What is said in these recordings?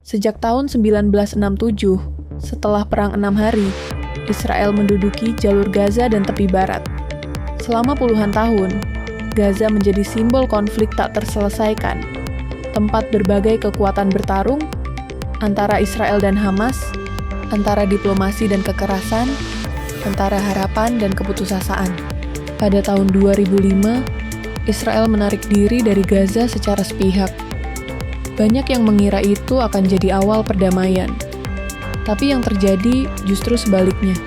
Sejak tahun 1967, setelah Perang 6 Hari, Israel menduduki jalur Gaza dan tepi barat. Selama puluhan tahun, Gaza menjadi simbol konflik tak terselesaikan, tempat berbagai kekuatan bertarung antara Israel dan Hamas, antara diplomasi dan kekerasan, antara harapan dan keputusasaan. Pada tahun 2005, Israel menarik diri dari Gaza secara sepihak. Banyak yang mengira itu akan jadi awal perdamaian. Tapi yang terjadi justru sebaliknya.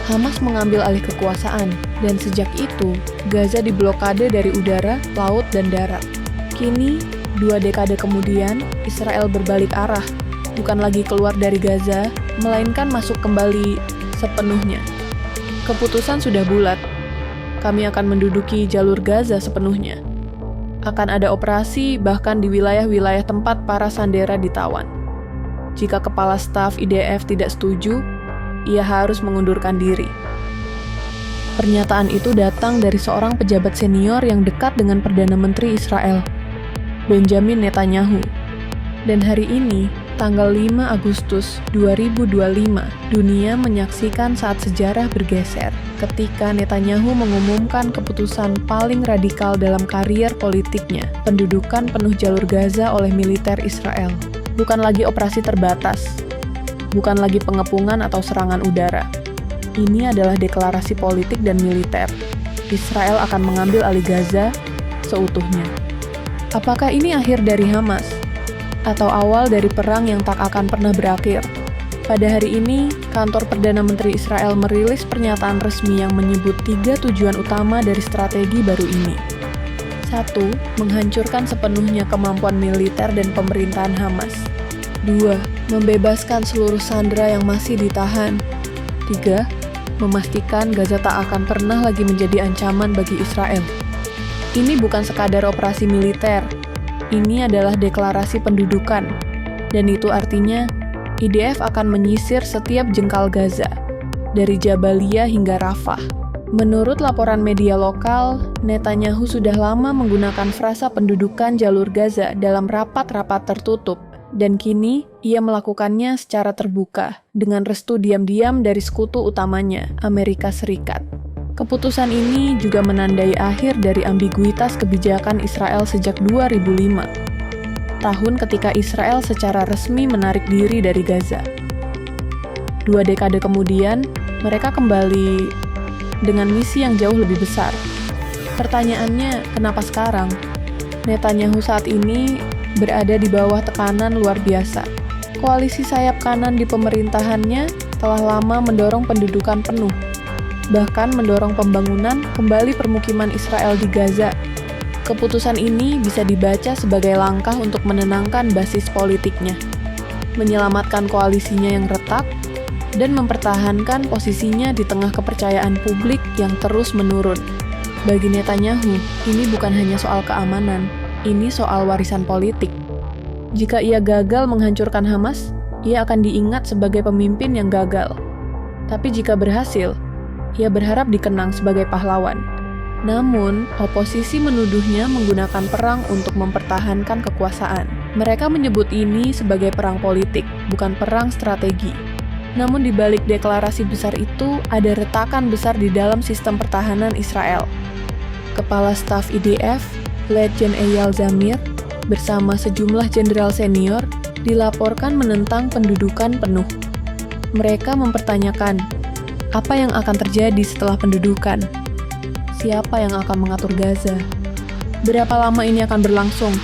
Hamas mengambil alih kekuasaan, dan sejak itu, Gaza diblokade dari udara, laut, dan darat. Kini, 2 dekade kemudian, Israel berbalik arah, bukan lagi keluar dari Gaza, melainkan masuk kembali sepenuhnya. Keputusan sudah bulat. Kami akan menduduki jalur Gaza sepenuhnya. Akan ada operasi bahkan di wilayah-wilayah tempat para sandera ditawan. Jika kepala staf IDF tidak setuju, ia harus mengundurkan diri. Pernyataan itu datang dari seorang pejabat senior yang dekat dengan Perdana Menteri Israel, Benjamin Netanyahu. Dan hari ini, tanggal 5 Agustus 2025, dunia menyaksikan saat sejarah bergeser ketika Netanyahu mengumumkan keputusan paling radikal dalam karier politiknya, pendudukan penuh jalur Gaza oleh militer Israel. Bukan lagi operasi terbatas, bukan lagi pengepungan atau serangan udara. Ini adalah deklarasi politik dan militer. Israel akan mengambil alih Gaza seutuhnya. Apakah ini akhir dari Hamas? Atau awal dari perang yang tak akan pernah berakhir? Pada hari ini, kantor Perdana Menteri Israel merilis pernyataan resmi yang menyebut 3 tujuan utama dari strategi baru ini. 1. Menghancurkan sepenuhnya kemampuan militer dan pemerintahan Hamas. 2. Membebaskan seluruh sandera yang masih ditahan. 3. Memastikan Gaza tak akan pernah lagi menjadi ancaman bagi Israel. Ini bukan sekadar operasi militer. Ini adalah deklarasi pendudukan, dan itu artinya IDF akan menyisir setiap jengkal Gaza, dari Jabalia hingga Rafah. Menurut laporan media lokal, Netanyahu sudah lama menggunakan frasa pendudukan jalur Gaza dalam rapat-rapat tertutup, dan kini ia melakukannya secara terbuka, dengan restu diam-diam dari sekutu utamanya, Amerika Serikat. Keputusan ini juga menandai akhir dari ambiguitas kebijakan Israel sejak 2005. Tahun ketika Israel secara resmi menarik diri dari Gaza. 2 dekade kemudian, mereka kembali dengan misi yang jauh lebih besar. Pertanyaannya, kenapa sekarang? Netanyahu saat ini berada di bawah tekanan luar biasa. Koalisi sayap kanan di pemerintahannya telah lama mendorong pendudukan penuh, bahkan mendorong pembangunan kembali permukiman Israel di Gaza. Keputusan ini bisa dibaca sebagai langkah untuk menenangkan basis politiknya, menyelamatkan koalisinya yang retak, dan mempertahankan posisinya di tengah kepercayaan publik yang terus menurun. Bagi Netanyahu, ini bukan hanya soal keamanan, ini soal warisan politik. Jika ia gagal menghancurkan Hamas, ia akan diingat sebagai pemimpin yang gagal. Tapi jika berhasil, ia berharap dikenang sebagai pahlawan. Namun, oposisi menuduhnya menggunakan perang untuk mempertahankan kekuasaan. Mereka menyebut ini sebagai perang politik, bukan perang strategi. Namun di balik deklarasi besar itu, ada retakan besar di dalam sistem pertahanan Israel. Kepala Staf IDF, Letjen Eyal Zamir, bersama sejumlah jenderal senior, dilaporkan menentang pendudukan penuh. Mereka mempertanyakan, apa yang akan terjadi setelah pendudukan? Siapa yang akan mengatur Gaza? Berapa lama ini akan berlangsung?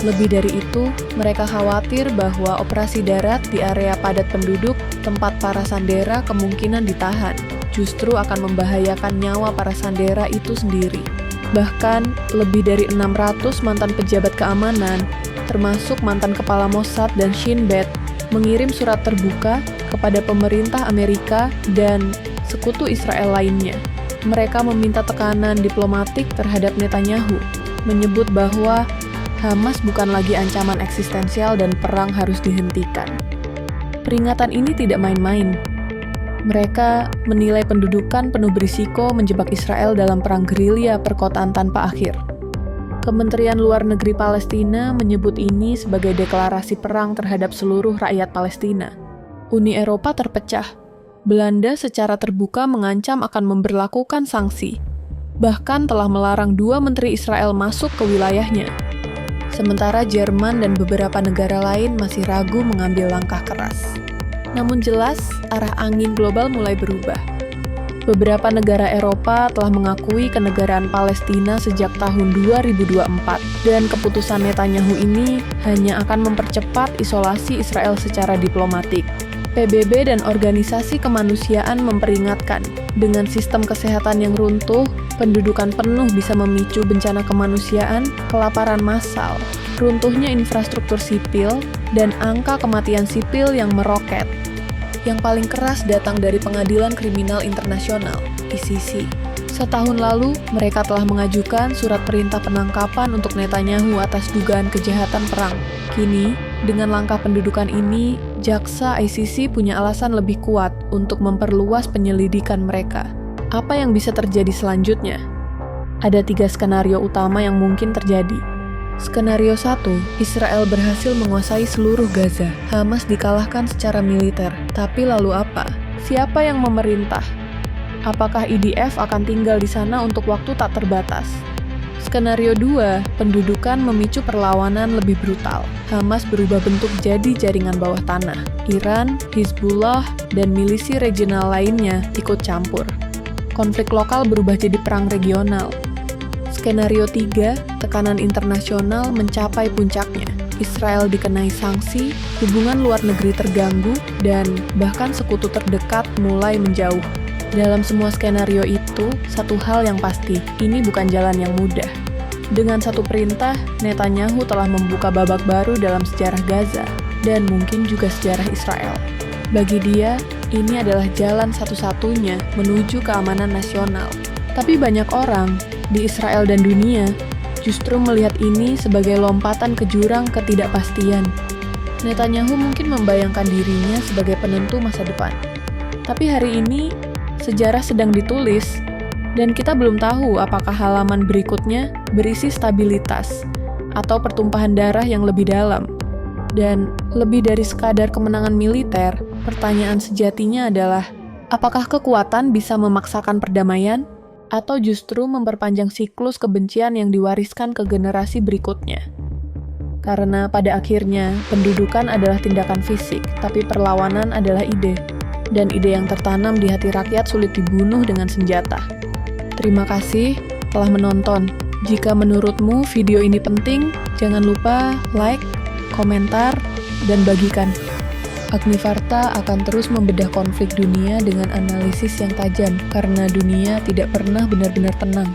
Lebih dari itu, mereka khawatir bahwa operasi darat di area padat penduduk, tempat para sandera kemungkinan ditahan, justru akan membahayakan nyawa para sandera itu sendiri. Bahkan, lebih dari 600 mantan pejabat keamanan, termasuk mantan kepala Mossad dan Shin Bet, mengirim surat terbuka kepada pemerintah Amerika dan sekutu Israel lainnya. Mereka meminta tekanan diplomatik terhadap Netanyahu, menyebut bahwa Hamas bukan lagi ancaman eksistensial dan perang harus dihentikan. Peringatan ini tidak main-main. Mereka menilai pendudukan penuh berisiko menjebak Israel dalam perang gerilya perkotaan tanpa akhir. Kementerian Luar Negeri Palestina menyebut ini sebagai deklarasi perang terhadap seluruh rakyat Palestina. Uni Eropa terpecah. Belanda secara terbuka mengancam akan memberlakukan sanksi, bahkan telah melarang 2 menteri Israel masuk ke wilayahnya. Sementara Jerman dan beberapa negara lain masih ragu mengambil langkah keras. Namun jelas, arah angin global mulai berubah. Beberapa negara Eropa telah mengakui kenegaraan Palestina sejak tahun 2024, dan keputusan Netanyahu ini hanya akan mempercepat isolasi Israel secara diplomatik. PBB dan organisasi kemanusiaan memperingatkan, dengan sistem kesehatan yang runtuh, pendudukan penuh bisa memicu bencana kemanusiaan, kelaparan massal, runtuhnya infrastruktur sipil, dan angka kematian sipil yang meroket. Yang paling keras datang dari Pengadilan Kriminal Internasional, ICC. Setahun lalu, mereka telah mengajukan surat perintah penangkapan untuk Netanyahu atas dugaan kejahatan perang. Kini, dengan langkah pendudukan ini, jaksa ICC punya alasan lebih kuat untuk memperluas penyelidikan mereka. Apa yang bisa terjadi selanjutnya? Ada 3 skenario utama yang mungkin terjadi. Skenario 1, Israel berhasil menguasai seluruh Gaza. Hamas dikalahkan secara militer. Tapi lalu apa? Siapa yang memerintah? Apakah IDF akan tinggal di sana untuk waktu tak terbatas? Skenario 2, pendudukan memicu perlawanan lebih brutal. Hamas berubah bentuk jadi jaringan bawah tanah. Iran, Hizbullah, dan milisi regional lainnya ikut campur. Konflik lokal berubah jadi perang regional. Skenario 3, tekanan internasional mencapai puncaknya. Israel dikenai sanksi, hubungan luar negeri terganggu, dan bahkan sekutu terdekat mulai menjauh. Dalam semua skenario itu, satu hal yang pasti, ini bukan jalan yang mudah. Dengan satu perintah, Netanyahu telah membuka babak baru dalam sejarah Gaza, dan mungkin juga sejarah Israel. Bagi dia, ini adalah jalan satu-satunya menuju keamanan nasional. Tapi banyak orang, di Israel dan dunia, justru melihat ini sebagai lompatan ke jurang ketidakpastian. Netanyahu mungkin membayangkan dirinya sebagai penentu masa depan. Tapi hari ini, sejarah sedang ditulis, dan kita belum tahu apakah halaman berikutnya berisi stabilitas atau pertumpahan darah yang lebih dalam. Dan lebih dari sekadar kemenangan militer, pertanyaan sejatinya adalah, apakah kekuatan bisa memaksakan perdamaian, atau justru memperpanjang siklus kebencian yang diwariskan ke generasi berikutnya? Karena pada akhirnya, pendudukan adalah tindakan fisik, tapi perlawanan adalah ide. Dan ide yang tertanam di hati rakyat sulit dibunuh dengan senjata. Terima kasih telah menonton. Jika menurutmu video ini penting, jangan lupa like, komentar, dan bagikan. Agnivarta akan terus membedah konflik dunia dengan analisis yang tajam, karena dunia tidak pernah benar-benar tenang.